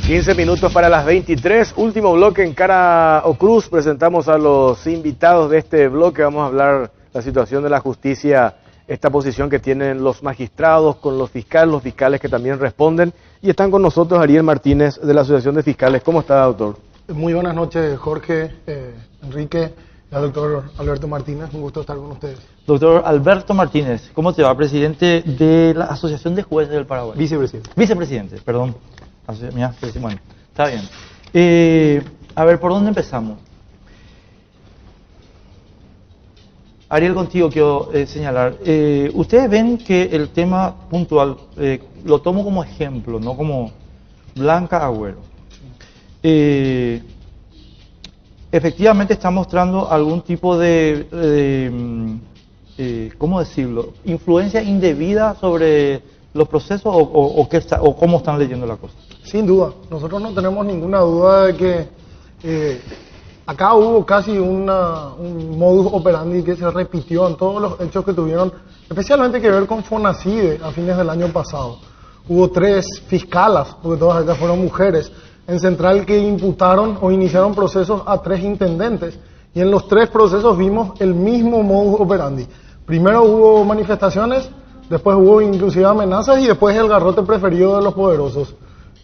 15 minutos para las 23, último bloque en Cara o Cruz. Presentamos a los invitados de este bloque. Vamos a hablar la situación de la justicia, esta posición que tienen los magistrados con los fiscales que también responden. Y están con nosotros Ariel Martínez de la Asociación de Fiscales. ¿Cómo está, doctor? Muy buenas noches, Jorge, Enrique, el doctor Alberto Martínez. Un gusto estar con ustedes. Doctor Alberto Martínez, ¿cómo te va? Presidente de la Asociación de Jueces del Paraguay. Vicepresidente. Vicepresidente, perdón. Mira, bueno, está bien. A ver, ¿por dónde empezamos? Ariel, contigo quiero señalar. Ustedes ven que el tema puntual, lo tomo como ejemplo, no como Blanca Agüero. Efectivamente está mostrando algún tipo de ¿cómo decirlo? Influencia indebida sobre los procesos o cómo están leyendo la cosa. Sin duda, nosotros no tenemos ninguna duda de que acá hubo casi un modus operandi que se repitió en todos los hechos que tuvieron, especialmente que ver con Fonacide a fines del año pasado. Hubo 3 fiscalas, porque todas ellas fueron mujeres, en Central que imputaron o iniciaron procesos a 3 intendentes. Y en los 3 procesos vimos el mismo modus operandi. Primero hubo manifestaciones, después hubo inclusive amenazas y después el garrote preferido de los poderosos,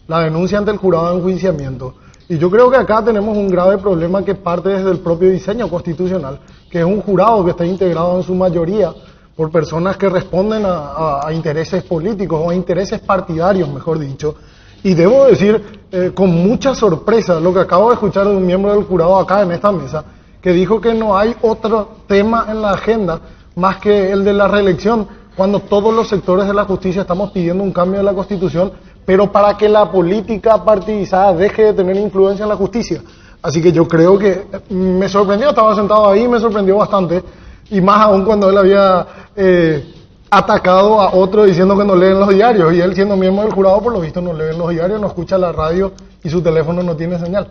la denuncia ante el jurado de enjuiciamiento. Y yo creo que acá tenemos un grave problema que parte desde el propio diseño constitucional, que es un jurado que está integrado en su mayoría por personas que responden a intereses políticos o a intereses partidarios, mejor dicho. Y debo decir con mucha sorpresa lo que acabo de escuchar de un miembro del jurado acá en esta mesa, que dijo que no hay otro tema en la agenda más que el de la reelección, cuando todos los sectores de la justicia estamos pidiendo un cambio de la Constitución, pero para que la política partidizada deje de tener influencia en la justicia. Así que yo creo que me sorprendió, estaba sentado ahí y me sorprendió bastante, y más aún cuando él había atacado a otro diciendo que no leen los diarios, y él siendo miembro del jurado por lo visto no lee los diarios, no escucha la radio y su teléfono no tiene señal.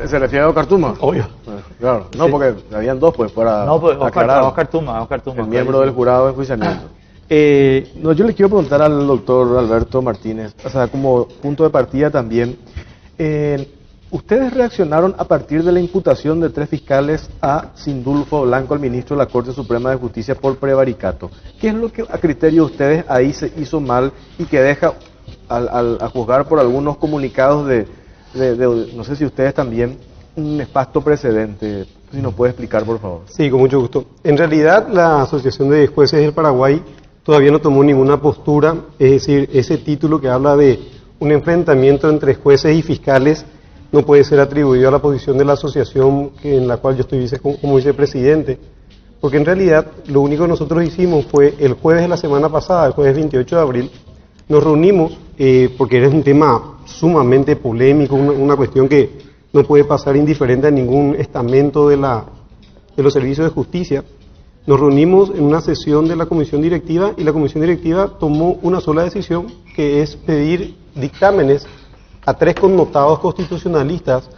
¿Se refiere a Oscar Tuma? Obvio. Claro, no, sí. Porque habían 2 pues para Oscar Tuma, el miembro del jurado de enjuiciamiento. No, yo le quiero preguntar al doctor Alberto Martínez, o sea, como punto de partida también, ustedes reaccionaron a partir de la imputación de 3 fiscales a Sindulfo Blanco, al ministro de la Corte Suprema de Justicia, por prevaricato. ¿Qué es lo que a criterio de ustedes ahí se hizo mal y que deja, a juzgar por algunos comunicados de no sé si ustedes también, un nefasto precedente? Si nos puede explicar, por favor. Sí, con mucho gusto. En realidad, la Asociación de Jueces del Paraguay todavía no tomó ninguna postura, es decir, ese título que habla de un enfrentamiento entre jueces y fiscales no puede ser atribuido a la posición de la asociación en la cual yo estoy como vicepresidente, porque en realidad lo único que nosotros hicimos fue el jueves de la semana pasada, el jueves 28 de abril, nos reunimos porque era un tema sumamente polémico, una cuestión que no puede pasar indiferente a ningún estamento de los servicios de justicia. Nos reunimos en una sesión de la comisión directiva y la comisión directiva tomó una sola decisión, que es pedir dictámenes a 3 connotados constitucionalistas,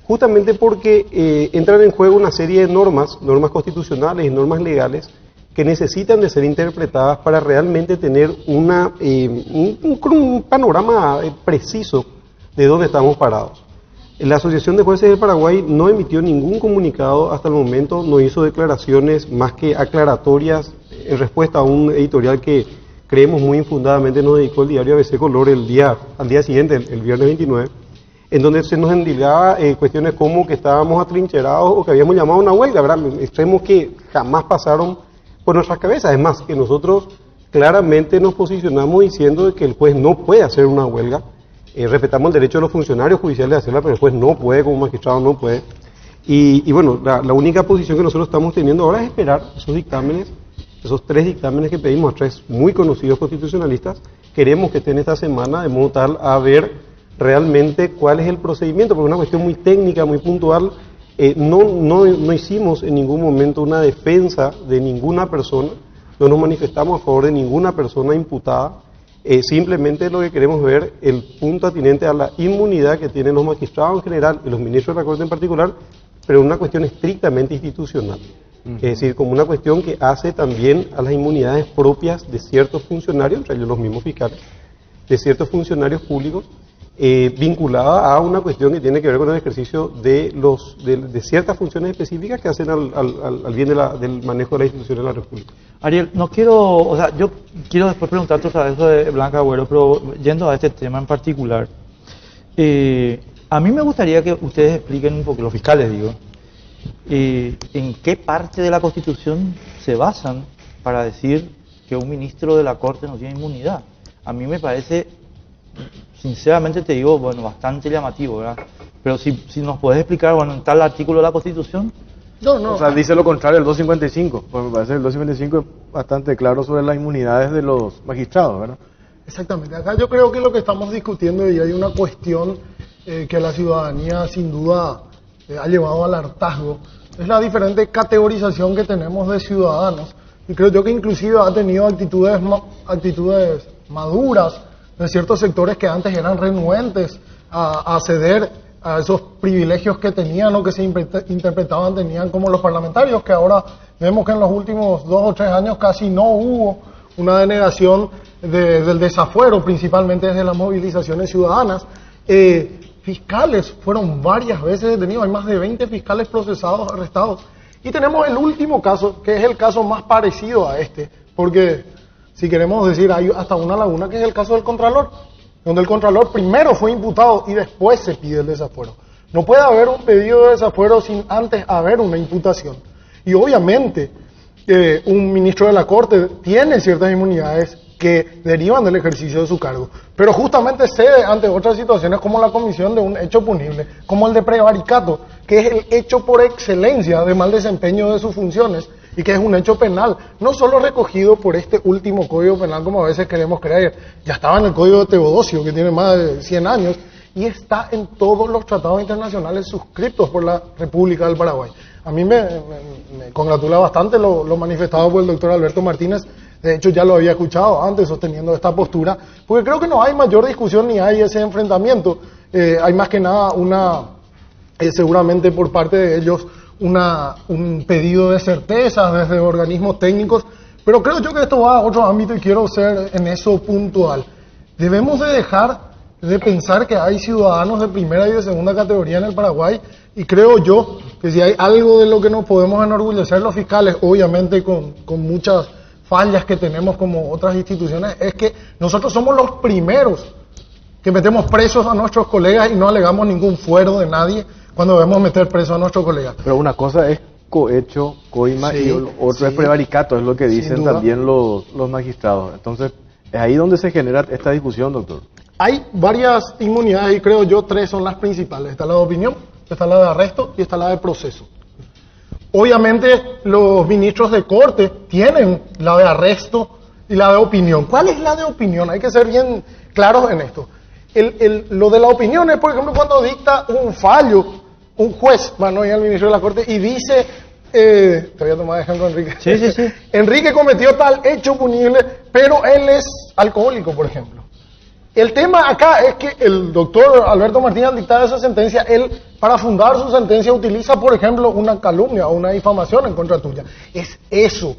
justamente porque entran en juego una serie de normas constitucionales y normas legales que necesitan de ser interpretadas para realmente tener un panorama preciso de dónde estamos parados. La Asociación de Jueces del Paraguay no emitió ningún comunicado hasta el momento, no hizo declaraciones más que aclaratorias en respuesta a un editorial que creemos muy infundadamente nos dedicó el diario ABC Color al día siguiente, el viernes 29, en donde se nos endilgaba cuestiones como que estábamos atrincherados o que habíamos llamado a una huelga, ¿verdad? Extremos que jamás pasaron por nuestras cabezas. Es más, que nosotros claramente nos posicionamos diciendo que el juez no puede hacer una huelga. Respetamos el derecho de los funcionarios judiciales de hacerla, pero el juez no puede, como magistrado no puede. Y bueno, la única posición que nosotros estamos teniendo ahora es esperar esos dictámenes, esos 3 dictámenes que pedimos a 3 muy conocidos constitucionalistas. Queremos que estén esta semana de modo tal a ver realmente cuál es el procedimiento, porque es una cuestión muy técnica, muy puntual. No hicimos en ningún momento una defensa de ninguna persona, no nos manifestamos a favor de ninguna persona imputada. Simplemente lo que queremos ver el punto atinente a la inmunidad que tienen los magistrados en general y los ministros de la Corte en particular, pero una cuestión estrictamente institucional. Es decir, como una cuestión que hace también a las inmunidades propias de ciertos funcionarios, entre ellos los mismos fiscales, de ciertos funcionarios públicos, vinculada a una cuestión que tiene que ver con el ejercicio de ciertas funciones específicas que hacen al bien del manejo de las instituciones de la República. Ariel, no quiero, o sea, yo quiero después preguntarte otra vez eso de Blanca Agüero, pero yendo a este tema en particular, a mí me gustaría que ustedes expliquen un poco, los fiscales digo, en qué parte de la Constitución se basan para decir que un ministro de la Corte no tiene inmunidad. A mí me parece, sinceramente te digo, bueno, bastante llamativo, ¿verdad? Pero si nos podés explicar, bueno, en tal artículo de la Constitución. No. O sea, dice lo contrario el 255, pues me parece que el 255 es bastante claro sobre las inmunidades de los magistrados, ¿verdad? Exactamente. Acá yo creo que lo que estamos discutiendo, y hay una cuestión que la ciudadanía sin duda ha llevado al hartazgo, es la diferente categorización que tenemos de ciudadanos. Y creo yo que inclusive ha tenido actitudes maduras de ciertos sectores que antes eran renuentes a ceder a esos privilegios que tenían o que se interpretaban tenían como los parlamentarios, que ahora vemos que en los últimos 2 o 3 años casi no hubo una denegación del desafuero, principalmente desde las movilizaciones ciudadanas. Fiscales fueron varias veces detenidos, hay más de 20 fiscales procesados, arrestados. Y tenemos el último caso, que es el caso más parecido a este, porque si queremos decir, hay hasta una laguna, que es el caso del Contralor, donde el Contralor primero fue imputado y después se pide el desafuero. No puede haber un pedido de desafuero sin antes haber una imputación. Y obviamente un ministro de la Corte tiene ciertas inmunidades que derivan del ejercicio de su cargo, pero justamente cede ante otras situaciones como la comisión de un hecho punible, como el de prevaricato, que es el hecho por excelencia de mal desempeño de sus funciones y que es un hecho penal, no solo recogido por este último Código Penal como a veces queremos creer, ya estaba en el Código de Teodosio, que tiene más de 100 años, y está en todos los tratados internacionales suscritos por la República del Paraguay. A mí me congratula bastante lo manifestado por el doctor Alberto Martínez. De hecho, ya lo había escuchado antes sosteniendo esta postura, porque creo que no hay mayor discusión ni hay ese enfrentamiento. Hay más que nada seguramente por parte de ellos un pedido de certezas desde organismos técnicos, pero creo yo que esto va a otro ámbito y quiero ser en eso puntual. Debemos de dejar de pensar que hay ciudadanos de primera y de segunda categoría en el Paraguay, y creo yo que si hay algo de lo que nos podemos enorgullecer los fiscales, obviamente con muchas fallas que tenemos como otras instituciones, es que nosotros somos los primeros que metemos presos a nuestros colegas y no alegamos ningún fuero de nadie cuando debemos meter presos a nuestros colegas. Pero una cosa es cohecho, coima, Sí, y otro es sí. prevaricato, es lo que dicen duda. también los magistrados. Entonces, es ahí donde se genera esta discusión, doctor. Hay varias inmunidades y creo yo 3 son las principales. Está la de opinión, está la de arresto y está la de proceso. Obviamente los ministros de corte tienen la de arresto y la de opinión. ¿Cuál es la de opinión? Hay que ser bien claros en esto. Lo de la opinión es, por ejemplo, cuando dicta un fallo, un juez, bueno, y el ministro de la corte, y dice, te voy a tomar de ejemplo, Enrique. Sí. Enrique cometió tal hecho punible, pero él es alcohólico, por ejemplo. El tema acá es que el doctor Alberto Martínez, al dictar esa sentencia, él, para fundar su sentencia, utiliza, por ejemplo, una calumnia o una difamación en contra tuya. Es eso,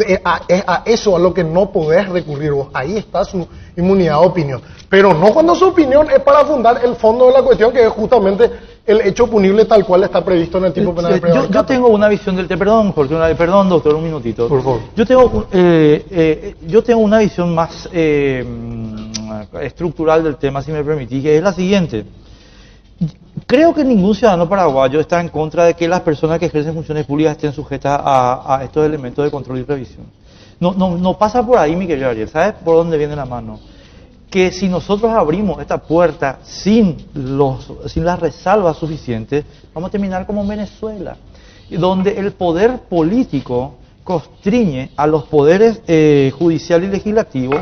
es a eso a lo que no podés recurrir vos. Ahí está su inmunidad de opinión. Pero no cuando su opinión es para fundar el fondo de la cuestión, que es justamente el hecho punible tal cual está previsto en el tipo penal de prevaricato. Yo tengo una visión del tema, perdón, Jorge, perdón, doctor, un minutito. Por favor. Yo tengo una visión más estructural del tema, si me permitís, que es la siguiente. Creo que ningún ciudadano paraguayo está en contra de que las personas que ejercen funciones públicas estén sujetas a estos elementos de control y revisión. No pasa por ahí, mi querido Ariel. ¿Sabes por dónde viene la mano? Que si nosotros abrimos esta puerta sin las resalvas suficientes, vamos a terminar como en Venezuela, donde el poder político constriñe a los poderes judicial y legislativo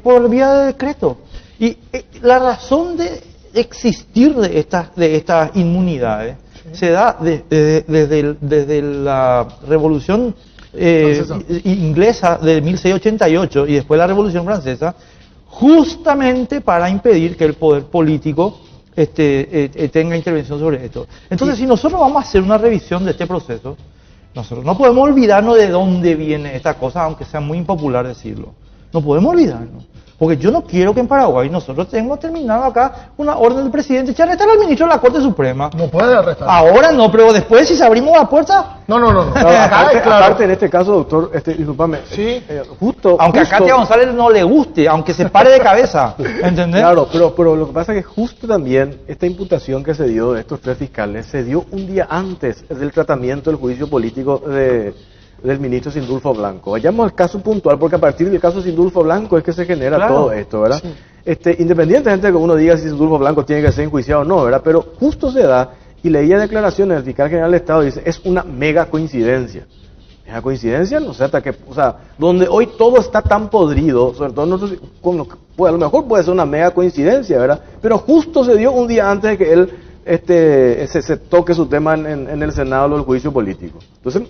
por vía de decreto. Y la razón de existir de estas inmunidades se da desde la Revolución inglesa de 1688 y después la Revolución Francesa, justamente para impedir que el poder político tenga intervención sobre esto. Entonces, si nosotros vamos a hacer una revisión de este proceso, nosotros no podemos olvidarnos de dónde viene esta cosa, aunque sea muy impopular decirlo. No podemos olvidarnos. Porque yo no quiero que en Paraguay nosotros hemos terminado acá una orden del presidente echar arrestar al ministro de la Corte Suprema. No puede arrestar. Ahora no, pero después si abrimos la puerta, No. Aparte, claro. aparte, en este caso, doctor, discúlpame, Sí. justo... aunque a justo- Katia González no le guste, aunque se pare de cabeza, ¿entendés? Claro, pero lo que pasa es que justo también esta imputación que se dio de estos 3 fiscales se dio un día antes del tratamiento del juicio político del ministro Sindulfo Blanco. Vayamos al caso puntual, porque a partir del caso Sindulfo Blanco es que se genera Claro. todo esto, ¿verdad? Sí. Independientemente de que uno diga si Sindulfo Blanco tiene que ser enjuiciado o no, ¿verdad? Pero justo se da, y leía declaraciones del fiscal general del Estado, dice, es una mega coincidencia. Mega coincidencia, no sé hasta qué, o sea, donde hoy todo está tan podrido, sobre todo nosotros, pues a lo mejor puede ser una mega coincidencia, ¿verdad? Pero justo se dio un día antes de que él se toque su tema en el Senado del juicio político. Entonces,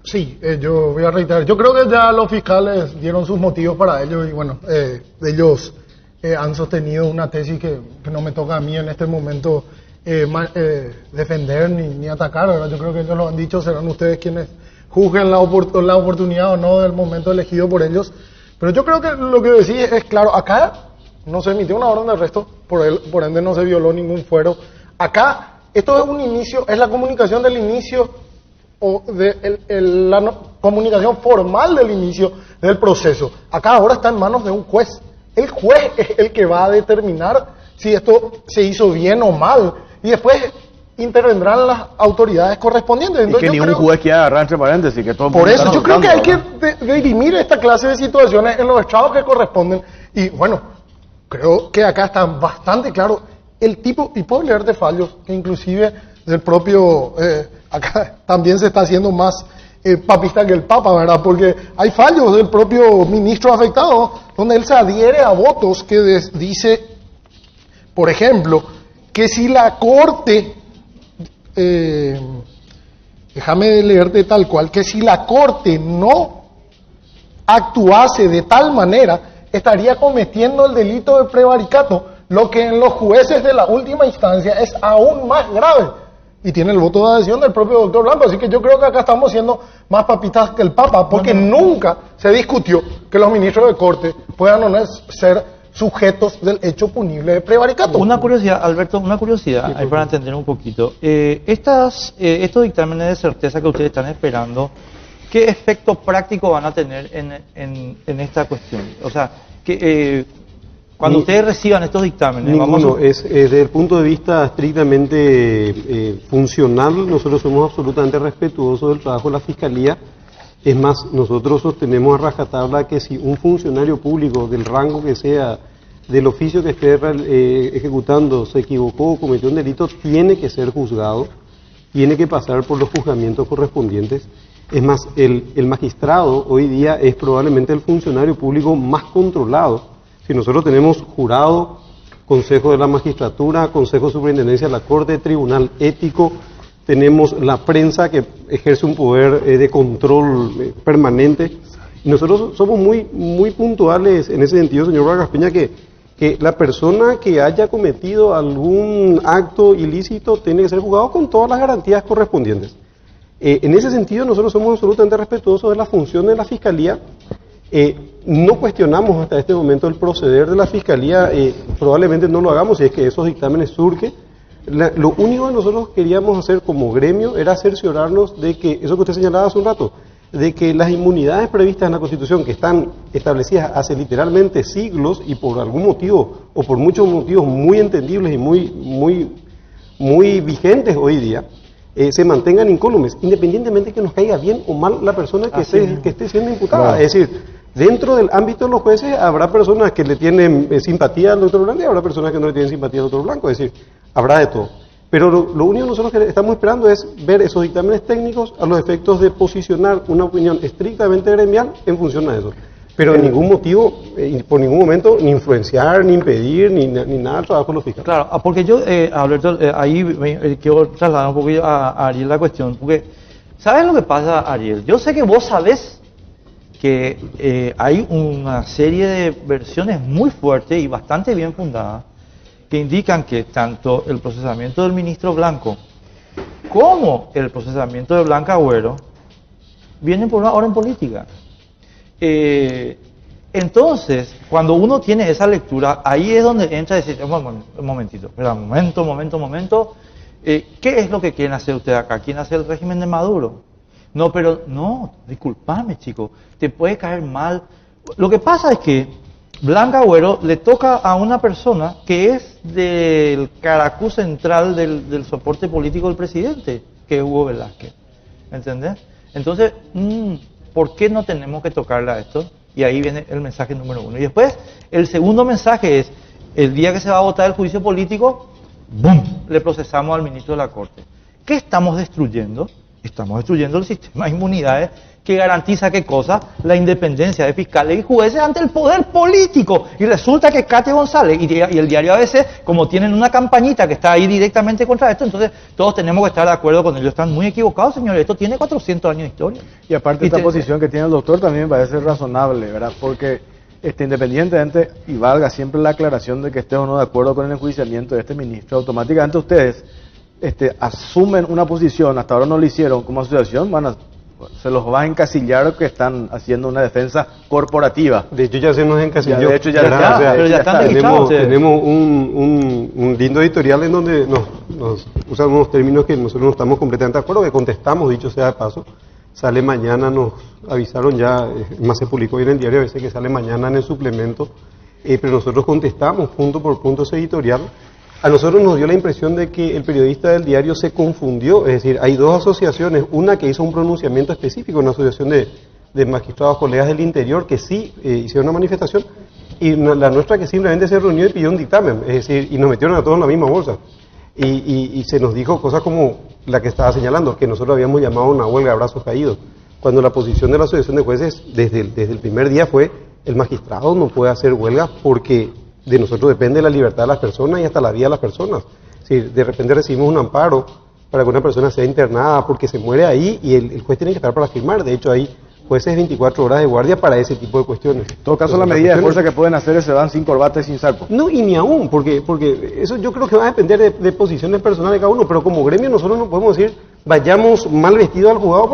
Sí, yo voy a reiterar. Yo creo que ya los fiscales dieron sus motivos para ello y bueno, ellos han sostenido una tesis que no me toca a mí en este momento defender ni atacar, ¿verdad? Yo creo que ellos lo han dicho, serán ustedes quienes juzguen la oportunidad o no del momento elegido por ellos. Pero yo creo que lo que decís es claro, acá no se emitió una orden de arresto, por ende no se violó ningún fuero. Acá esto es un inicio, es la comunicación del inicio o de comunicación formal del inicio del proceso. Acá ahora está en manos de un juez. El juez es el que va a determinar si esto se hizo bien o mal y después intervendrán las autoridades correspondientes. y Entonces, que yo ningún creo- juez quiera agarrar entre paréntesis, que todo el por mundo eso está yo creo que hay que notando, dirimir esta clase de situaciones en los estrados que corresponden y bueno, creo que acá está bastante claro el tipo, y puedo leerte fallos, que inclusive del propio, acá también se está haciendo más papista que el Papa, ¿verdad? Porque hay fallos del propio ministro afectado, donde él se adhiere a votos que dice, por ejemplo, que si la Corte, déjame leerte tal cual, que si la Corte no actuase de tal manera, estaría cometiendo el delito de prevaricato, lo que en los jueces de la última instancia es aún más grave. Y tiene el voto de adhesión del propio doctor Blanco. Así que yo creo que acá estamos siendo más papistas que el Papa, porque nunca se discutió que los ministros de Corte puedan o no ser sujetos del hecho punible de prevaricato. Una curiosidad, Alberto, una curiosidad, ahí para entender un poquito. Estos dictámenes de certeza que ustedes están esperando, ¿qué efecto práctico van a tener en esta cuestión? O sea, cuando ustedes reciban estos dictámenes, Ninguno. Desde el punto de vista estrictamente funcional, nosotros somos absolutamente respetuosos del trabajo de la Fiscalía. Es más, nosotros sostenemos a rajatabla que si un funcionario público del rango que sea, del oficio que esté ejecutando, se equivocó o cometió un delito, tiene que ser juzgado, tiene que pasar por los juzgamientos correspondientes. Es más, el magistrado hoy día es probablemente el funcionario público más controlado. Si nosotros tenemos jurado, Consejo de la Magistratura, Consejo de Superintendencia de la Corte, Tribunal Ético, tenemos la prensa que ejerce un poder de control permanente. Y nosotros somos muy puntuales en ese sentido, señor Vargas Peña, que la persona que haya cometido algún acto ilícito tiene que ser juzgado con todas las garantías correspondientes. En ese sentido, nosotros somos absolutamente respetuosos de la función de la Fiscalía. No cuestionamos hasta este momento el proceder de la Fiscalía, probablemente no lo hagamos si es que esos dictámenes surgen. Lo único que nosotros queríamos hacer como gremio era cerciorarnos de que, eso que usted señalaba hace un rato, de que las inmunidades previstas en la Constitución, que están establecidas hace literalmente siglos y por algún motivo, o por muchos motivos muy entendibles y muy vigentes hoy día, se mantengan incólumes, independientemente que nos caiga bien o mal la persona que esté siendo imputada. Claro. Es decir, dentro del ámbito de los jueces habrá personas que le tienen simpatía al doctor Blanco y habrá personas que no le tienen simpatía al doctor Blanco, es decir, habrá de todo. Pero lo único que nosotros estamos esperando es ver esos dictámenes técnicos a los efectos de posicionar una opinión estrictamente gremial en función a eso. Pero en ningún motivo, por ningún momento, ni influenciar, ni impedir, ni nada del trabajo de los fiscales. Claro, porque yo, Alberto, ahí quiero trasladar un poquito a Ariel la cuestión, porque ¿sabes lo que pasa, Ariel? Yo sé que vos sabés que hay una serie de versiones muy fuertes y bastante bien fundadas que indican que tanto el procesamiento del ministro Blanco como el procesamiento de Blanca Agüero vienen por una orden política. Es Entonces, cuando uno tiene esa lectura, ahí es donde entra y dice, un momentito, espera, momento, ¿qué es lo que quieren hacer ustedes acá? ¿Quieren hacer el régimen de Maduro? No, pero no, discúlpame, chico, te puede caer mal. Lo que pasa es que Blanca Agüero le toca a una persona que es del caracú central del soporte político del presidente, que es Hugo Velázquez. ¿Entendés? Entonces, ¿por qué no tenemos que tocarle a esto? Y ahí viene el mensaje número 1. Y después, el segundo mensaje es, el día que se va a votar el juicio político, ¡bum!, le procesamos al ministro de la Corte. ¿Qué estamos destruyendo? Estamos destruyendo el sistema de inmunidades que garantiza, ¿qué cosa? La independencia de fiscales y jueces ante el poder político. Y resulta que Katia González y el diario ABC, como tienen una campañita que está ahí directamente contra esto, entonces todos tenemos que estar de acuerdo con ellos. Están muy equivocados, señores. Esto tiene 400 años de historia. Y aparte esta posición que tiene el doctor también me parece razonable, ¿verdad? Porque independientemente, y valga siempre la aclaración de que esté o no de acuerdo con el enjuiciamiento de este ministro, automáticamente ustedes asumen una posición, hasta ahora no lo hicieron como asociación, se los va a encasillar que están haciendo una defensa corporativa. De hecho ya se nos encasilló. De hecho ya pero ya están tenemos, tenemos un lindo editorial en donde nos usan unos términos que nosotros no estamos completamente de acuerdo, que contestamos, dicho sea de paso. Sale mañana, nos avisaron ya, más se publicó hoy en el diario, a veces que sale mañana en el suplemento, pero nosotros contestamos punto por punto ese editorial. A nosotros nos dio la impresión de que el periodista del diario se confundió, es decir, hay dos asociaciones, una que hizo un pronunciamiento específico, una asociación de magistrados colegas del interior que sí hicieron una manifestación, y la nuestra que simplemente se reunió y pidió un dictamen, es decir, y nos metieron a todos en la misma bolsa. Y se nos dijo cosas como la que estaba señalando, que nosotros habíamos llamado a una huelga de brazos caídos, cuando la posición de la asociación de jueces desde el primer día fue, el magistrado no puede hacer huelgas porque de nosotros depende la libertad de las personas y hasta la vida de las personas. Si de repente recibimos un amparo para que una persona sea internada porque se muere ahí y el juez tiene que estar para firmar, de hecho hay jueces 24 horas de guardia para ese tipo de cuestiones. En todo caso, la medida de fuerza que pueden hacer es se van sin corbata y sin saco. No, y ni aún, porque eso yo creo que va a depender de posiciones personales de cada uno, pero como gremio nosotros no podemos decir vayamos mal vestidos al juzgado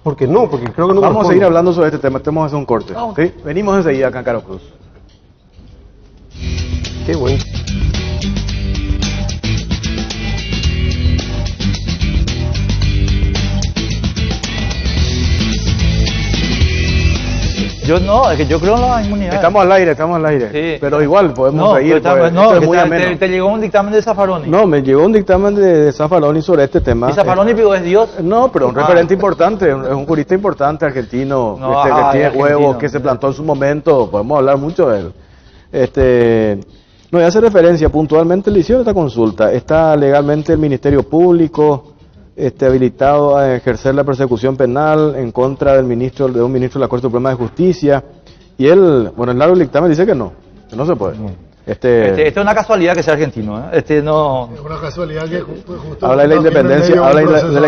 porque no, porque creo que no. Vamos a seguir hablando sobre este tema, tenemos que hacer un corte. ¿Sí? Venimos enseguida acá en Caro Cruz. Qué bueno. Es que yo creo en la inmunidad. Estamos al aire, sí. Pero igual podemos seguir. Te llegó un dictamen de Zaffaroni. No, me llegó un dictamen de Zaffaroni sobre este tema. ¿Y Zaffaroni es Dios? No, pero un referente importante, es un jurista importante argentino, que tiene huevos, que se plantó en su momento, podemos hablar mucho de él. No, y hace referencia, puntualmente le hicieron esta consulta, está legalmente el Ministerio Público habilitado a ejercer la persecución penal en contra de un ministro de la Corte Suprema de Justicia, y él, el largo dictamen dice que no se puede. Esto es una casualidad que sea argentino, no. Es una casualidad que justo habla de la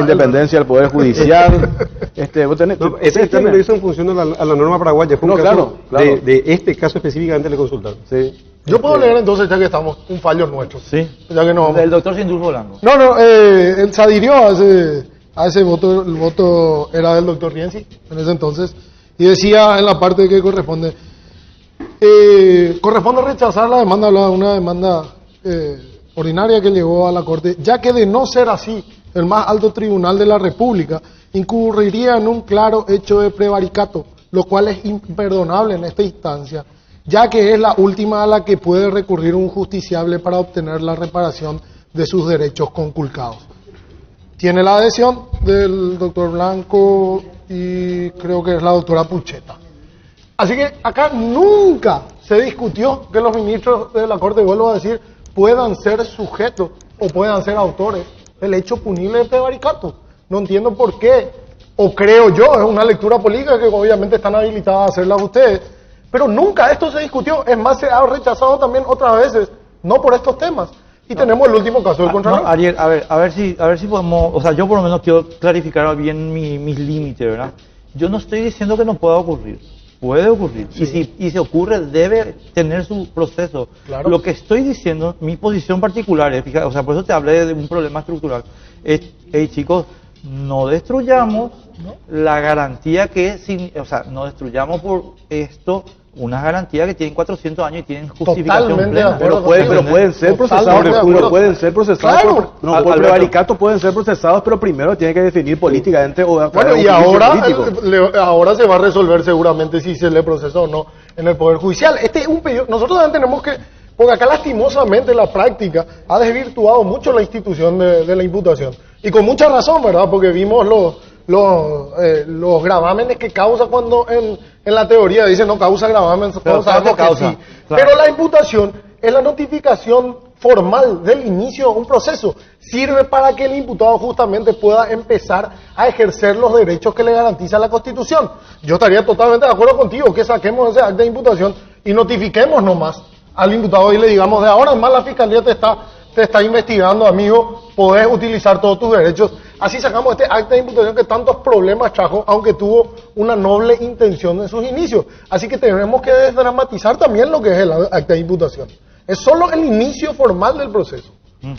independencia, del Poder Judicial. Ese dictamen lo hizo en función a la norma paraguaya. Fue un caso claro. De este caso específicamente le consultaron. Sí. Yo puedo leer entonces, ya que estamos, un fallo nuestro. Sí. Ya que no. El doctor Sindulfo Blanco. Él se adhirió a ese voto. El voto era del doctor Rienzi en ese entonces. Y decía en la parte que corresponde rechazar la demanda, hablaba de una demanda ordinaria que llegó a la Corte, ya que de no ser así, el más alto tribunal de la República incurriría en un claro hecho de prevaricato, lo cual es imperdonable en esta instancia, ya que es la última a la que puede recurrir un justiciable para obtener la reparación de sus derechos conculcados. Tiene la adhesión del doctor Blanco y creo que es la doctora Pucheta. Así que acá nunca se discutió que los ministros de la Corte, vuelvo a decir, puedan ser sujetos o puedan ser autores del hecho punible de prevaricato. No entiendo por qué, o creo yo, es una lectura política que obviamente están habilitadas a hacerla ustedes, pero nunca esto se discutió, es más, se ha rechazado también otras veces, no por estos temas. Y tenemos el último caso del Contralor. Ariel, a ver si podemos, o sea, yo por lo menos quiero clarificar bien mis límites, ¿verdad? Yo no estoy diciendo que no pueda ocurrir. Puede ocurrir, sí. y si ocurre debe tener su proceso. Claro. Lo que estoy diciendo, mi posición particular es, fíjate, o sea, por eso te hablé de un problema estructural, es, chicos, no destruyamos la garantía que, no destruyamos por esto unas garantías que tienen 400 años y tienen justificación Totalmente plena. de acuerdo. Pero pueden ser procesados, Totalmente de acuerdo. pueden ser procesados Claro. por, no, por Alberto. prevaricato pueden ser procesados, pero primero tienen que definir políticamente o Bueno, y un juicio ahora, político. ahora se va a resolver seguramente si se le procesa o no en el Poder Judicial. Este es un pedido, nosotros también tenemos que, porque acá lastimosamente la práctica ha desvirtuado mucho la institución de la imputación. Y con mucha razón, ¿verdad? Porque vimos los gravámenes que causa cuando en la teoría dicen no causa gravamen, Pero todos sabemos que causa, sí. claro. Pero la imputación es la notificación formal del inicio de un proceso. Sirve para que el imputado justamente pueda empezar a ejercer los derechos que le garantiza la Constitución. Yo estaría totalmente de acuerdo contigo que saquemos ese acta de imputación y notifiquemos nomás al imputado y le digamos de ahora en más la Fiscalía te está investigando, amigo, podés utilizar todos tus derechos. Así sacamos este acta de imputación que tantos problemas trajo, aunque tuvo una noble intención en sus inicios. Así que tenemos que desdramatizar también lo que es el acta de imputación. Es solo el inicio formal del proceso.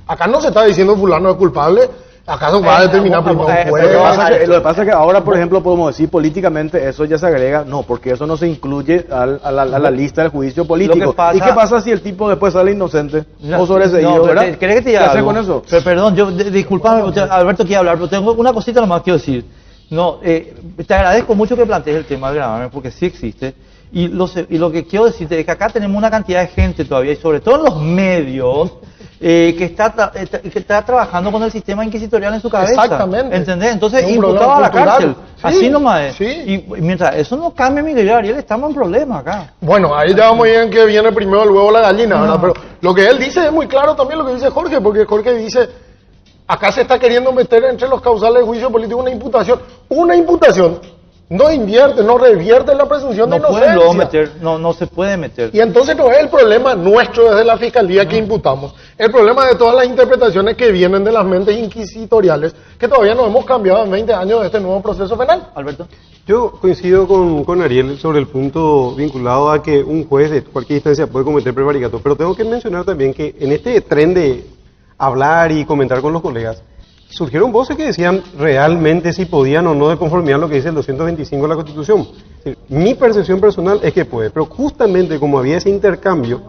Acá no se está diciendo fulano es culpable, acaso va a determinar primero un juez. Lo que pasa es que ahora, por ejemplo, podemos decir políticamente eso ya se agrega, no, porque eso no se incluye a la lista del juicio político. pasa- ¿Y qué pasa si el tipo después sale inocente o sobreseído, pero verdad? ¿querés que te ¿Qué diga hace algo? con eso? Pero, perdón, disculpame, Alberto quiere hablar, pero tengo una cosita nomás quiero decir. No, te agradezco mucho que plantees el tema del gravamen, porque sí existe. Y lo que quiero decirte es que acá tenemos una cantidad de gente todavía, y sobre todo en los medios, que está trabajando con el sistema inquisitorial en su cabeza. Exactamente. ¿Entendés? Entonces, Es un imputado problema a la cultural. cárcel. Sí, Así nomás es. sí. Y mientras eso no cambie, Miguel Ariel, estamos en problemas acá. Bueno, ahí ya vamos bien que viene primero el huevo o la gallina, ¿verdad? Pero lo que él dice es muy claro también lo que dice Jorge, porque Jorge dice, acá se está queriendo meter entre los causales de juicio político una imputación. Una imputación no invierte, no revierte la presunción de No inocencia. pueden luego meter, no se puede meter. Y entonces no es el problema nuestro desde la Fiscalía que imputamos. El problema de todas las interpretaciones que vienen de las mentes inquisitoriales que todavía no hemos cambiado en 20 años de este nuevo proceso penal. Alberto. Yo coincido con Ariel sobre el punto vinculado a que un juez de cualquier instancia puede cometer prevaricato, pero tengo que mencionar también que en este tren de hablar y comentar con los colegas, surgieron voces que decían realmente si podían o no de conformidad a lo que dice el 225 de la Constitución. Es decir, mi percepción personal es que puede, pero justamente como había ese intercambio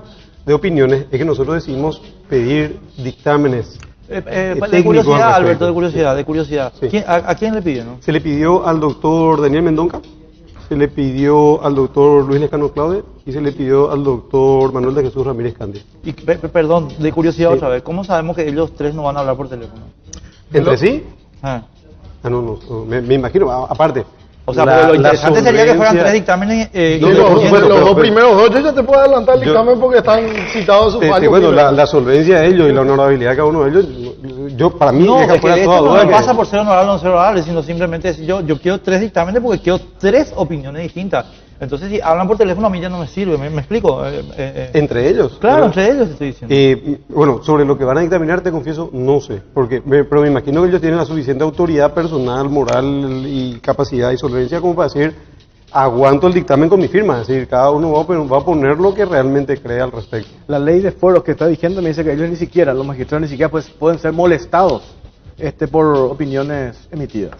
de opiniones, es que nosotros decidimos pedir dictámenes De técnicos curiosidad, al Alberto, de respecto. curiosidad. Sí. ¿A quién le pidió, no? Se le pidió al doctor Daniel Mendonca, se le pidió al doctor Luis Lescano Claude y se le pidió al doctor Manuel de Jesús Ramírez Cande. Y, perdón, de curiosidad Sí. otra vez, ¿cómo sabemos que ellos tres no van a hablar por teléfono? ¿Entre sí? Ah. No, me imagino, aparte. O sea, la- porque lo la interesante sería que fueran solvencia- tres dictámenes. Y No, los, por supuesto, los pero- dos primeros dos, yo ya te puedo adelantar el Yo- dictamen porque están citados sus fallos. Bueno, primero. la solvencia de ellos y la honorabilidad de cada uno de ellos, yo para mí No, deja es que fuera esto toda no duda que- pasa por ser honorable o no ser honorable, sino simplemente es yo quiero tres dictámenes porque quiero tres opiniones distintas. Entonces, si hablan por teléfono, a mí ya no me sirve, ¿me explico? entre ellos. Claro, Pero- entre ellos estoy diciendo. Bueno, sobre lo que van a dictaminar, te confieso, no sé, pero me imagino que ellos tienen la suficiente autoridad personal, moral y capacidad y solvencia como para decir, aguanto el dictamen con mi firma, es decir, cada uno va a poner lo que realmente cree al respecto. La ley de fueros que está vigente me dice que ellos ni siquiera, los magistrados ni siquiera pues, pueden ser molestados por opiniones emitidas.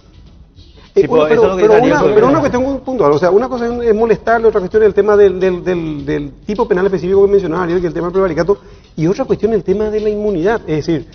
Sí, Bueno, pues, eso es lo que pero diría sobre una eso. cuestión puntual, o sea, una cosa es molestarle, otra cuestión es el tema del tipo penal específico que mencionaba Ariel, que es el tema del prevaricato, y otra cuestión es el tema de la inmunidad. Es decir,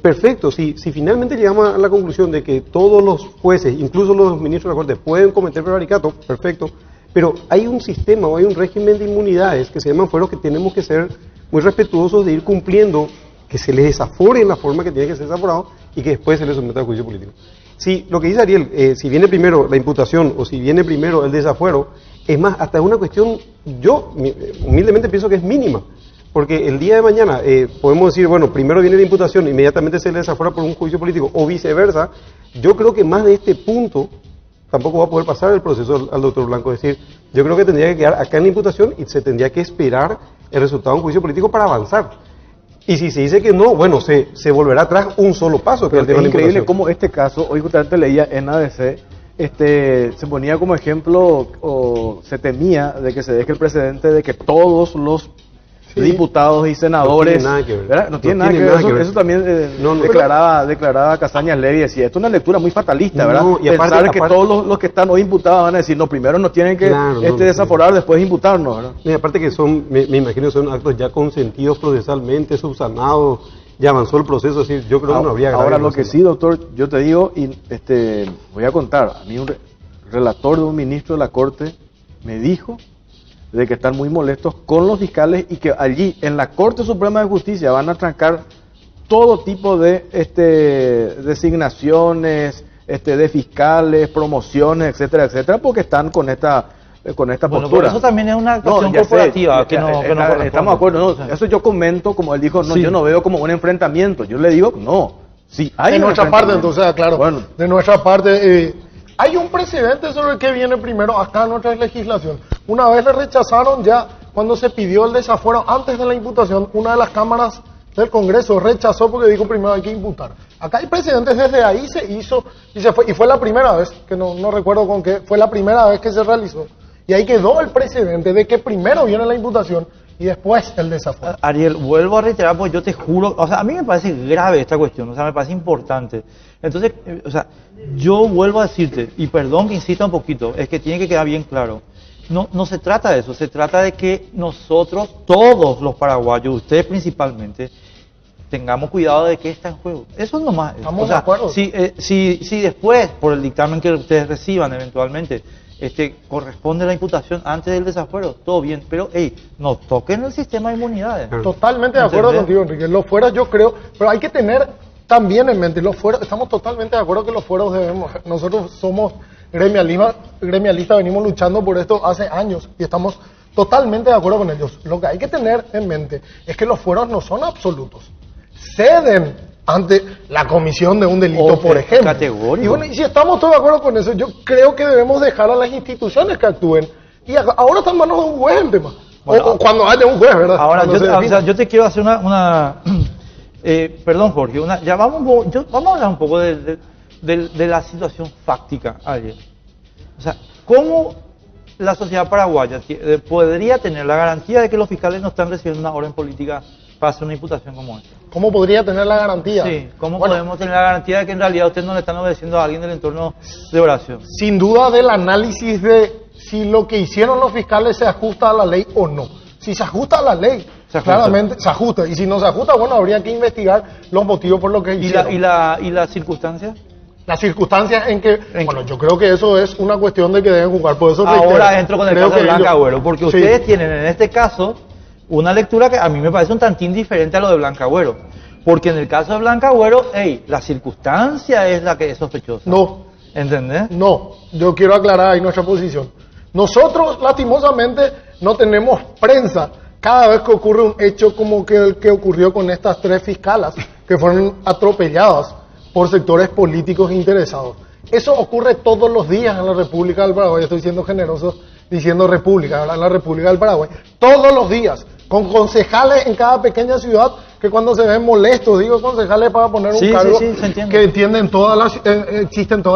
perfecto, si finalmente llegamos a la conclusión de que todos los jueces, incluso los ministros de la Corte, pueden cometer prevaricato, perfecto, pero hay un sistema o hay un régimen de inmunidades que se llaman fueros que tenemos que ser muy respetuosos de ir cumpliendo, que se les desafore en la forma que tiene que ser desaforado y que después se les someta al juicio político. Si lo que dice Ariel, si viene primero la imputación o si viene primero el desafuero, es más, hasta una cuestión, yo humildemente pienso que es mínima, porque el día de mañana podemos decir, bueno, primero viene la imputación, inmediatamente se le desafuera por un juicio político o viceversa. Yo creo que más de este punto tampoco va a poder pasar el proceso al doctor Blanco, es decir, yo creo que tendría que quedar acá en la imputación y se tendría que esperar el resultado de un juicio político para avanzar. Y si se dice que no, bueno, se volverá atrás un solo paso. Que Pero es el tema es de la increíble imputación. cómo este caso, hoy justamente leía en ABC, se ponía como ejemplo o se temía de que se deje el precedente de que todos los diputados y senadores. No tiene nada que ver. ¿Verdad? No tiene nada que ver. Eso también declaraba Castañas Levy, decía, esto es una lectura muy fatalista, ¿verdad? No, y Pensar que todos los que están hoy imputados van a decir, no, primero nos tienen que desaforar, después imputarnos, ¿verdad? Y aparte que me imagino que son actos ya consentidos procesalmente, subsanados, ya avanzó el proceso, así yo creo que no habría Ahora lo que sí, doctor, yo te digo, y voy a contar, a mí un relator de un ministro de la Corte me dijo de que están muy molestos con los fiscales y que allí en la Corte Suprema de Justicia van a trancar todo tipo de designaciones de fiscales, promociones, etcétera, etcétera, porque están con esta postura. Por eso también es una actuación corporativa que no corresponde. Estamos de acuerdo, no, eso yo comento, como él dijo, no, yo no veo como un enfrentamiento, yo le digo, no, sí, hay de un nuestra parte, entonces, claro, bueno, de nuestra parte, hay un precedente sobre el que viene primero acá en nuestra legislación. Una vez le rechazaron ya, cuando se pidió el desafuero antes de la imputación, una de las cámaras del Congreso rechazó porque dijo primero hay que imputar. Acá hay precedentes, desde ahí se hizo y fue la primera vez, que no recuerdo con qué, fue la primera vez que se realizó. Y ahí quedó el precedente de que primero viene la imputación y después el desafuero. Ariel, vuelvo a reiterar, porque yo te juro, o sea, a mí me parece grave esta cuestión, o sea, me parece importante. Entonces, o sea, yo vuelvo a decirte, y perdón que insista un poquito, es que tiene que quedar bien claro. No se trata de eso, se trata de que nosotros, todos los paraguayos, ustedes principalmente, tengamos cuidado de qué está en juego. Eso es nomás. Estamos de acuerdo. Si después, por el dictamen que ustedes reciban eventualmente, corresponde la imputación antes del desafuero, todo bien, pero no toquen el sistema de inmunidades. Totalmente de acuerdo contigo, Enrique. Los fueros yo creo, pero hay que tener también en mente, los fueros, estamos totalmente de acuerdo que los fueros nosotros somos gremialistas, venimos luchando por esto hace años y estamos totalmente de acuerdo con ellos. Lo que hay que tener en mente es que los fueros no son absolutos, ceden ante la comisión de un delito, por ejemplo. Categórico. Y bueno, y si estamos todos de acuerdo con eso, yo creo que debemos dejar a las instituciones que actúen. Y ahora está en manos de un juez el tema. Bueno, o cuando haya un juez, ¿verdad? Ahora, yo te quiero hacer perdón, Jorge, vamos a hablar un poco de la situación fáctica ayer. O sea, ¿cómo la sociedad paraguaya podría tener la garantía de que los fiscales no están recibiendo una orden política para hacer una imputación como esta? ¿Cómo podría tener la garantía? Sí, ¿cómo podemos tener la garantía de que en realidad ustedes no le están obedeciendo a alguien del entorno de Horacio? Sin duda del análisis de si lo que hicieron los fiscales se ajusta a la ley o no. Si se ajusta a la ley, claramente se ajusta. Y si no se ajusta, bueno, habría que investigar los motivos por los que hicieron. ¿Y las circunstancias? Las circunstancias bueno, yo creo que eso es una cuestión de que deben jugar. Por eso ahora entro con el caso de Blanca Agüero, porque ustedes tienen en este caso una lectura que a mí me parece un tantín diferente a lo de Blanca Agüero. Porque en el caso de Blanca Agüero, la circunstancia es la que es sospechosa. No. ¿Entendés? No, yo quiero aclarar ahí nuestra posición. Nosotros, lastimosamente, no tenemos prensa cada vez que ocurre un hecho como el que ocurrió con estas 3 fiscalas que fueron atropelladas por sectores políticos interesados. Eso ocurre todos los días en la República del Paraguay. Estoy siendo generoso diciendo República, ¿verdad? En la República del Paraguay. Todos los días, con concejales en cada pequeña ciudad que cuando se ven molestos, digo concejales para poner un cargo que existen en todas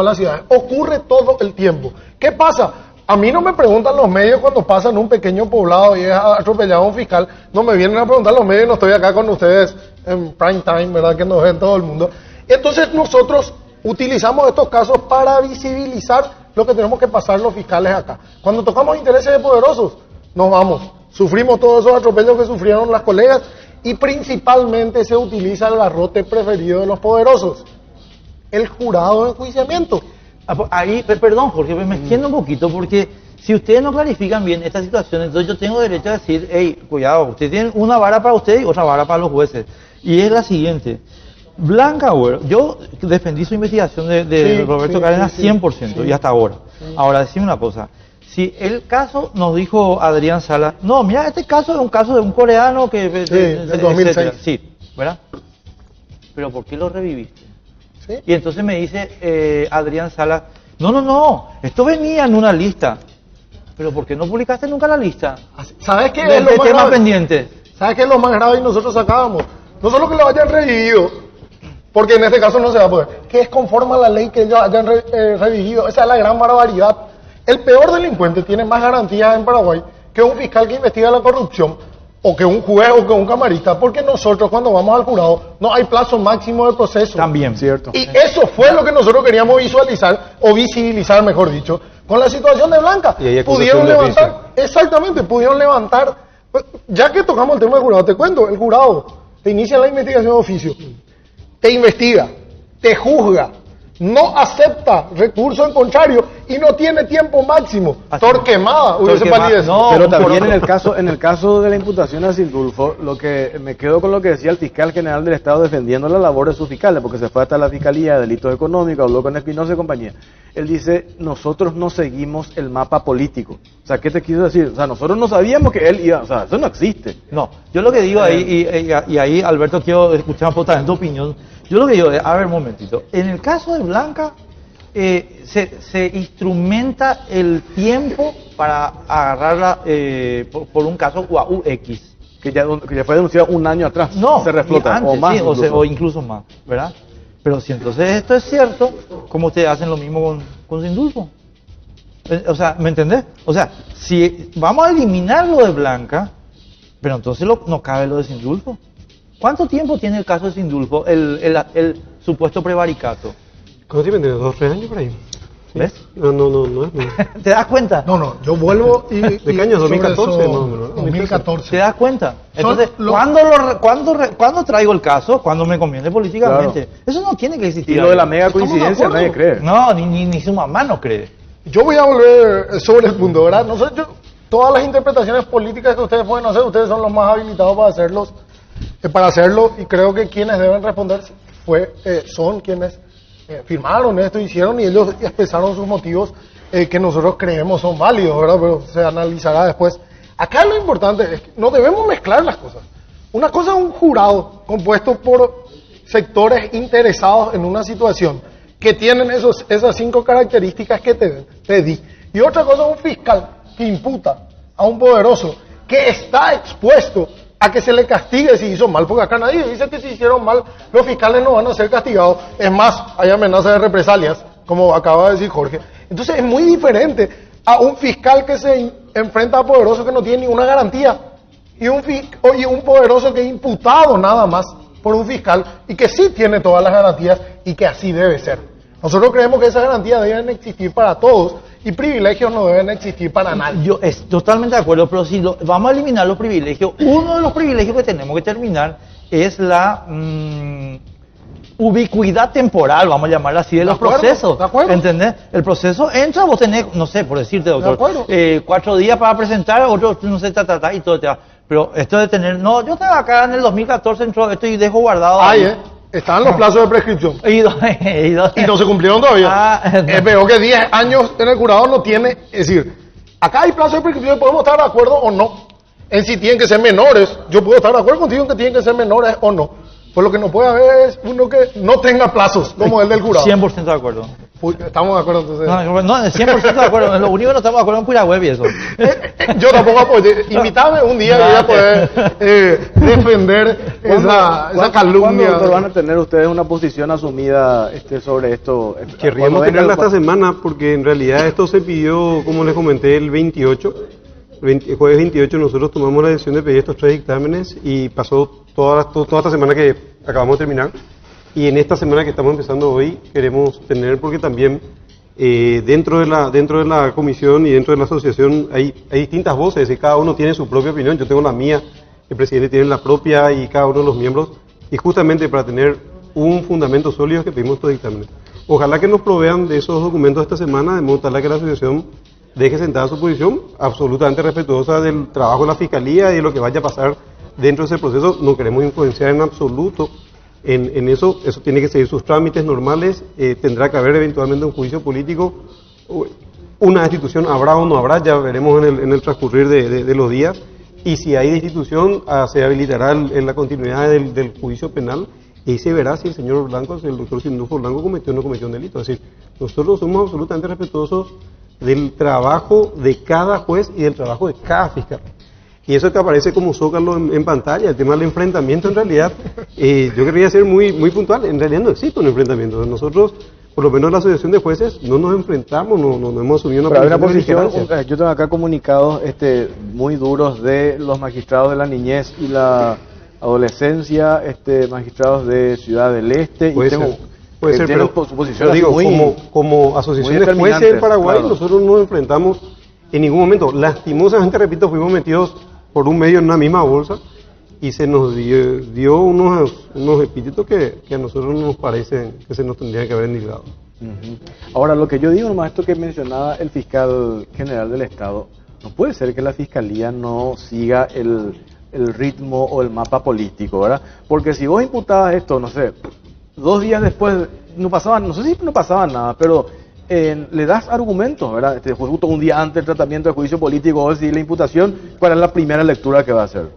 las ciudades. Ocurre todo el tiempo. ¿Qué pasa? A mí no me preguntan los medios cuando pasan un pequeño poblado y es atropellado un fiscal. No me vienen a preguntar los medios, no estoy acá con ustedes en prime time, ¿verdad? Que nos ven todo el mundo. Entonces nosotros utilizamos estos casos para visibilizar lo que tenemos que pasar los fiscales acá. Cuando tocamos intereses de poderosos, nos vamos. Sufrimos todos esos atropellos que sufrieron las colegas y principalmente se utiliza el garrote preferido de los poderosos, el jurado de enjuiciamiento. Ahí, perdón Jorge, me extiendo un poquito porque si ustedes no clarifican bien esta situación, entonces yo tengo derecho a decir, cuidado, ustedes tienen una vara para ustedes y otra vara para los jueces. Y es la siguiente. Blanca Agüero, yo defendí su investigación de Roberto Cárdenas 100% y hasta ahora. Ahora, decime una cosa. Si el caso nos dijo Adrián Sala, no, mira, este caso es un caso de un coreano que... del 2006. Sí, ¿verdad? Pero ¿por qué lo reviviste? ¿Sí? Y entonces me dice Adrián Sala, no, esto venía en una lista. Pero ¿por qué no publicaste nunca la lista? ¿Sabes qué es lo más grave? Pendiente. ¿Sabes qué es lo más grave? Y nosotros sacábamos. No solo que lo hayan revivido, porque en este caso no se va a poder, que es conforme a la ley que ellos hayan revivido. Esa es la gran barbaridad. El peor delincuente tiene más garantías en Paraguay que un fiscal que investiga la corrupción o que un juez o que un camarista, porque nosotros cuando vamos al jurado no hay plazo máximo de proceso. También. Cierto. Y eso fue lo que nosotros queríamos visualizar, o visibilizar, mejor dicho, con la situación de Blanca. Y hay acusación Pudieron de levantar, exactamente, pudieron levantar, ya que tocamos el tema del jurado, te cuento, el jurado te inicia la investigación de oficio, te investiga, te juzga, no acepta recurso en contrario y no tiene tiempo máximo. Así. Torquemada, hubiese Torquemada, validez. no. Pero por también otro- en el caso de la imputación a Sindulfo, lo que me quedo con lo que decía el fiscal general del Estado defendiendo la labor de sus fiscales, porque se fue hasta la Fiscalía de Delitos Económicos, habló con Espinosa y compañía. Él dice, nosotros no seguimos el mapa político. O sea, ¿qué te quiso decir? O sea, nosotros no sabíamos que él iba, o sea, eso no existe. No, yo lo que digo ahí, y ahí Alberto quiero escuchar también tu opinión, yo lo que digo es, a ver un momentito, en el caso de Blanca se instrumenta el tiempo para agarrarla por un caso UX. Que ya fue denunciado un año atrás. No, se reflota, antes, o más. sí, o incluso más, ¿verdad? Pero si entonces esto es cierto, ¿cómo ustedes hacen lo mismo con Sindulfo? O sea, ¿me entendés? O sea, si vamos a eliminar lo de Blanca, pero entonces no cabe lo de Sindulfo. ¿Cuánto tiempo tiene el caso de Sindulfo, el supuesto prevaricato? ¿Cuánto tiene? ¿2 o 3 años por ahí? ¿Ves? No es. No. ¿Te das cuenta? No, yo vuelvo y... ¿De qué año? sobre 2014, eso, más o menos, ¿no? 2014. ¿Te das cuenta? Entonces, Son lo- ¿cuándo traigo el caso? Cuando me conviene políticamente. Eso no tiene que Y existir. lo de la mega Estamos de coincidencia acuerdo. nadie cree. No, ni su mamá no cree. Yo voy a volver sobre el punto, ¿verdad? Nosotros, todas las interpretaciones políticas que ustedes pueden hacer, ustedes son los más habilitados para hacerlo, y creo que quienes deben responder son quienes firmaron esto, hicieron, y ellos expresaron sus motivos que nosotros creemos son válidos, ¿verdad? Pero se analizará después. Acá lo importante es que no debemos mezclar las cosas. Una cosa es un jurado compuesto por sectores interesados en una situación que tienen esas 5 características que te di. Y otra cosa es un fiscal que imputa a un poderoso que está expuesto a que se le castigue si hizo mal, porque acá nadie dice que si hicieron mal los fiscales no van a ser castigados. Es más, hay amenazas de represalias, como acaba de decir Jorge. Entonces es muy diferente a un fiscal que se enfrenta a poderoso que no tiene ninguna garantía y un poderoso que es imputado nada más por un fiscal y que sí tiene todas las garantías y que así debe ser. Nosotros creemos que esas garantías deben existir para todos y privilegios no deben existir para nadie. Yo estoy totalmente de acuerdo, pero si vamos a eliminar los privilegios, uno de los privilegios que tenemos que terminar es la ubicuidad temporal, vamos a llamarla así, de los acuerdo, procesos. de acuerdo. ¿Entendés? El proceso entra, vos tenés, no sé, por decirte, doctor, acuerdo. 4 días para presentar, otro, no sé, y todo. Pero esto de tener, no, yo estaba acá en el 2014, entró esto y dejo guardado. Ahí, estaban los plazos de prescripción. Y Y no se cumplieron todavía. Ah, no. Es peor que 10 años en el jurado no tiene. Es decir, acá hay plazos de prescripción, podemos estar de acuerdo o no. En si tienen que ser menores. Yo puedo estar de acuerdo contigo en que tienen que ser menores o no. Pues lo que no puede haber es uno que no tenga plazos, como el del jurado. 100% de acuerdo. Uy, estamos de acuerdo entonces. No, 100% de acuerdo. Lo único que no estamos de acuerdo es en pura web y eso. Yo tampoco apoyo. Invítame un día y voy a poder defender esa calumnia. ¿Cuándo van a tener ustedes una posición asumida sobre esto? Querríamos Cuando venga tenerla el- esta semana porque en realidad esto se pidió, como les comenté, el 28. El jueves 28 nosotros tomamos la decisión de pedir estos 3 dictámenes y pasó toda esta semana que acabamos de terminar. Y en esta semana que estamos empezando hoy queremos tener, porque también dentro de la comisión y dentro de la asociación hay distintas voces y cada uno tiene su propia opinión. Yo tengo la mía, el presidente tiene la propia y cada uno de los miembros. Y justamente para tener un fundamento sólido es que pedimos estos dictámenes. Ojalá que nos provean de esos documentos esta semana, de modo tal que la asociación deje sentada su posición, absolutamente respetuosa del trabajo de la Fiscalía y de lo que vaya a pasar dentro de ese proceso. No queremos influenciar en absoluto en eso. Eso tiene que seguir sus trámites normales. Tendrá que haber eventualmente un juicio político. Una destitución habrá o no habrá, ya veremos en el transcurrir de los días. Y si hay destitución, se habilitará la continuidad del juicio penal y se verá si el señor Blanco, si el doctor Sindulfo Blanco cometió o no cometió un delito. Es decir, nosotros somos absolutamente respetuosos del trabajo de cada juez y del trabajo de cada fiscal. Y eso que aparece como zócalo en pantalla, el tema del enfrentamiento en realidad, yo querría ser muy puntual, en realidad no existe un enfrentamiento. Nosotros por lo menos la Asociación de Jueces no nos enfrentamos, no hemos asumido Pero hay una de posición, beligerancia. yo tengo acá comunicados muy duros de los magistrados de la niñez y la adolescencia, magistrados de Ciudad del Este, Puede y tengo, ser, puede ser, tienen pero, su posición digo, muy, como Asociación muy de Jueces del determinantes, Paraguay, claro. nosotros no nos enfrentamos en ningún momento. Lastimosamente, repito, fuimos metidos por un medio en una misma bolsa y se nos dio unos epítetos que a nosotros nos parecen que se nos tendrían que haber endilgado. Ujú. Ahora, lo que yo digo, nomás esto que mencionaba el fiscal general del Estado, no puede ser que la fiscalía no siga el ritmo o el mapa político, ¿verdad? Porque si vos imputabas esto, no sé, 2 días después, no sé si no pasaba nada, pero le das argumentos, ¿verdad? Fue justo un día antes del tratamiento de juicio político, vos decís la imputación, ¿cuál es la primera lectura que va a hacer?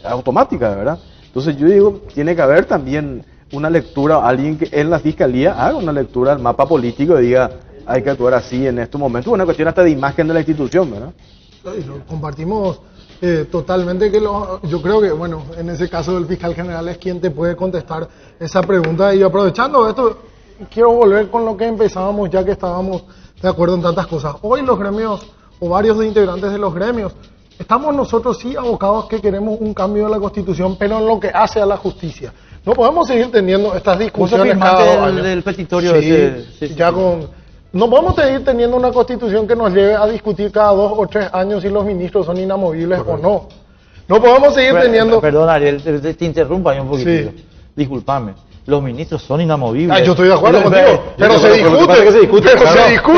Automática, ¿verdad? Entonces yo digo, tiene que haber también una lectura, alguien que en la fiscalía haga una lectura del mapa político y diga, hay que actuar así en estos momentos, una cuestión hasta de imagen de la institución, ¿verdad? Lo compartimos totalmente, yo creo que, bueno, en ese caso el fiscal general es quien te puede contestar esa pregunta. Y aprovechando esto, quiero volver con lo que empezábamos, ya que estábamos de acuerdo en tantas cosas. Hoy los gremios, o varios de integrantes de los gremios, estamos nosotros sí abocados que queremos un cambio de la Constitución, pero en lo que hace a la justicia. No podemos seguir teniendo estas discusiones cada 2 años. del petitorio Sí, ese, ya no podemos seguir teniendo una Constitución que nos lleve a discutir cada 2 o 3 años si los ministros son inamovibles o no. No podemos seguir teniendo... Perdón, Ariel, te interrumpa ahí un poquito. Sí. Disculpame. Los ministros son inamovibles. Yo estoy de acuerdo contigo, pero se discute.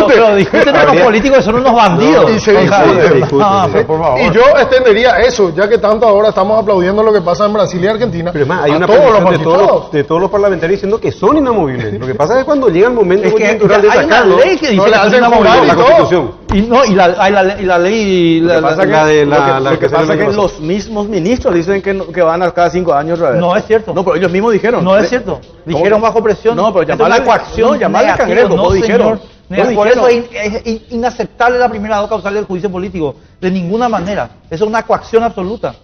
Pero discuten a los políticos que son unos bandidos. Y se discute. No, pero por favor. Y yo extendería eso, ya que tanto ahora estamos aplaudiendo lo que pasa en Brasil y Argentina. Pero además, hay a una todos los posición magistrados. de todos los parlamentarios diciendo que son inamovibles. Lo que pasa es que cuando llega el momento Es que coyuntural de hay una sacarlo, ley que dice no le que son hacen inamovibles. jugar la y todo. Constitución. Y no, y la ley... Lo que pasa la de la- lo que que salió pasa el que año los mismos ministros dicen que van a cada 5 años otra vez. No es cierto. No, pero ellos mismos dijeron. No es cierto. Dijeron bajo presión. No, pero Esto es llamarle una coacción. no, llamarle negativa, cangrejo, no, vos dijeron. señor. Vos Por eso dijeron. es inaceptable la primera dos causal del juicio político. De ninguna manera. Eso es una coacción absoluta.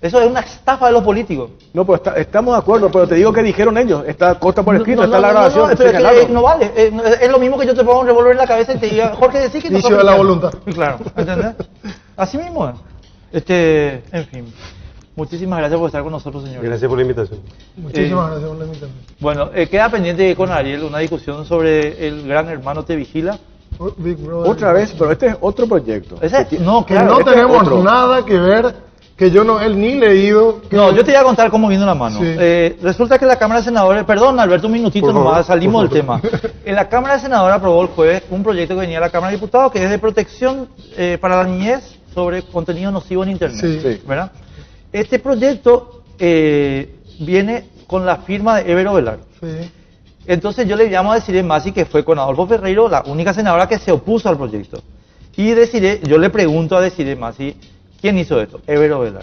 Eso es una estafa de los políticos. No, pues estamos de acuerdo, pero te digo que dijeron ellos. Está consta por escrito, está la grabación. No, pero es señalado. que no vale. Es lo mismo que yo te pongo un revólver en la cabeza y te diga, Jorge, decís que no Vicio sos de la cristiano. voluntad. Claro, ¿entendés? Así mismo es. En fin. Muchísimas gracias por estar con nosotros, señores. Gracias por la invitación. Muchísimas gracias por la invitación. Bueno, queda pendiente con Ariel una discusión sobre el Gran Hermano Te Vigila. Big Brother. Otra vez, pero este es otro proyecto. No, Que claro. no este es tenemos otro. nada que ver, que yo no, él ni leído. Que No, yo te voy a contar cómo vino la mano. Sí. Resulta que la Cámara de Senadores, perdón Alberto, un minutito Por favor, nomás, salimos por del tema. La Cámara de Senadores aprobó el jueves un proyecto que venía a la Cámara de Diputados que es de protección para la niñez sobre contenido nocivo en Internet. Sí. Sí. ¿Verdad? Este proyecto viene con la firma de Evero Velar. Sí. Entonces yo le llamo a Desiree Masi, que fue con Adolfo Ferreiro, la única senadora que se opuso al proyecto. Y yo le pregunto a Desiree Masi, ¿quién hizo esto? Evero Velar.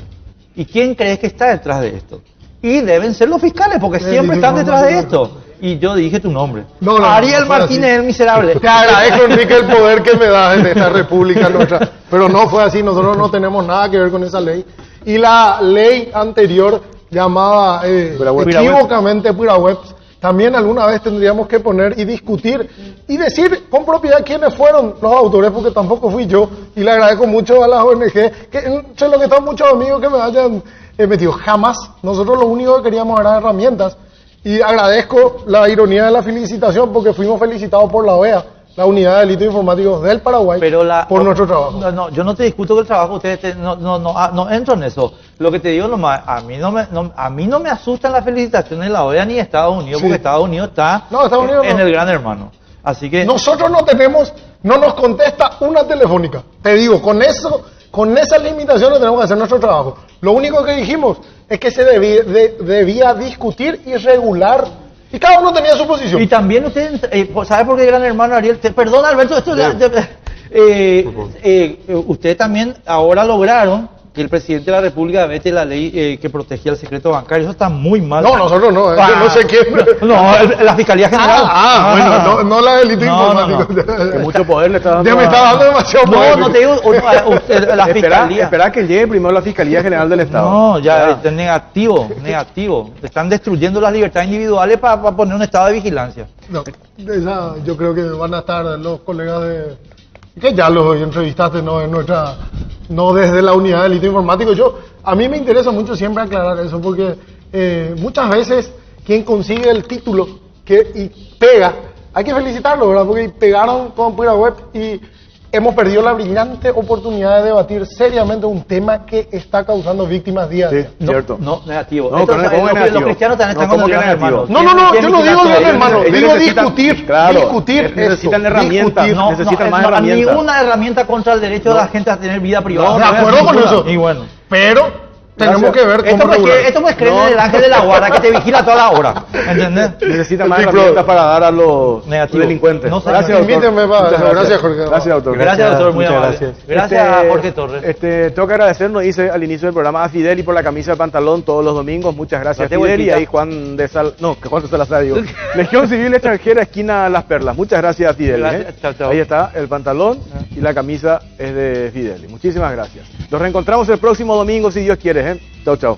¿Y quién crees que está detrás de esto? Y deben ser los fiscales, porque siempre están detrás de esto. Y yo dije tu nombre. No, Ariel no fue Martínez, así. el miserable. Te agradezco, Enrique, el poder que me das en esta república nuestra. Pero no fue así, nosotros no tenemos nada que ver con esa ley. Y la ley anterior, llamada equívocamente Pura Webs, también alguna vez tendríamos que poner y discutir y decir con propiedad quiénes fueron los autores, porque tampoco fui yo. Y le agradezco mucho a las ONG, que sé lo que están muchos amigos que me hayan metido. Jamás. Nosotros lo único que queríamos era herramientas. Y agradezco la ironía de la felicitación, porque fuimos felicitados por la OEA, la Unidad de Delitos Informáticos del Paraguay, por nuestro trabajo. No, yo no te discuto que el trabajo, ustedes no entro en eso. Lo que te digo nomás, a mí no me asustan las felicitaciones de la OEA ni de Estados Unidos, Sí. porque Estados Unidos está Estados Unidos en no. el Gran Hermano. Así que Nosotros no nos contesta una telefónica. Te digo, con esas limitaciones tenemos que hacer nuestro trabajo. Lo único que dijimos es que se debía discutir y regular, y cada uno tenía su posición. y también usted, ¿sabe por qué Gran Hermano Ariel? Perdón Alberto, esto ustedes también ahora lograron que el presidente de la República vete la ley que protegía el secreto bancario. Eso está muy mal. No, nosotros no, no sé quién. No, la Fiscalía General. Bueno, no la delito No, no, informático. Que mucho poder le está dando. Ya me está dando demasiado poder. No te digo, la fiscalía. Espera que llegue primero la Fiscalía General del Estado. No, ya es negativo, negativo. Están destruyendo las libertades individuales para poner un estado de vigilancia. No, yo creo que van a estar los colegas que ya los entrevistaste, no desde la unidad de delito informático. A mí me interesa mucho siempre aclarar eso, porque muchas veces quien consigue el título y pega, hay que felicitarlo, ¿verdad? Porque pegaron con Pura Web y hemos perdido la brillante oportunidad de debatir seriamente un tema que está causando víctimas día a día. Sí, cierto. No, negativo. No, pero ¿cómo es negativo? Los cristianos también están ¿cómo con que el negativo? hermano. No, yo no digo Ellos León hermano, ellos digo necesitan- discutir, claro, discutir necesitan eso, herramientas, discutir. necesitan más herramientas. Ninguna herramienta contra el derecho de la gente a tener vida privada. De acuerdo con eso. Y bueno. Pero tenemos Gracias. que ver cómo Esto regular. esto me creen el ángel de la guarda que te vigila toda la hora. ¿Entendés? Necesita más Big herramientas Brother. para dar a los Negativo. delincuentes. No sé, Gracias, doctor. Invítenme para Muchas eso. Gracias, Jorge. Gracias, doctor. Gracias, doctor. Muy Muchas amable. gracias. Gracias a Jorge Torres. Tengo que agradecer, nos dice al inicio del programa, a Fidel y por la camisa de pantalón todos los domingos. Muchas gracias, Gracias, Fidel. Y Huelquita. ahí Juan de Salazar, digo. Legión Civil Extranjera, esquina Las Perlas. Muchas gracias, Fidel. Gracias. Chao, chao. Ahí está, el pantalón y la camisa es de Fidel. Muchísimas gracias. Nos reencontramos el próximo domingo, si Dios quiere. Chao, chao.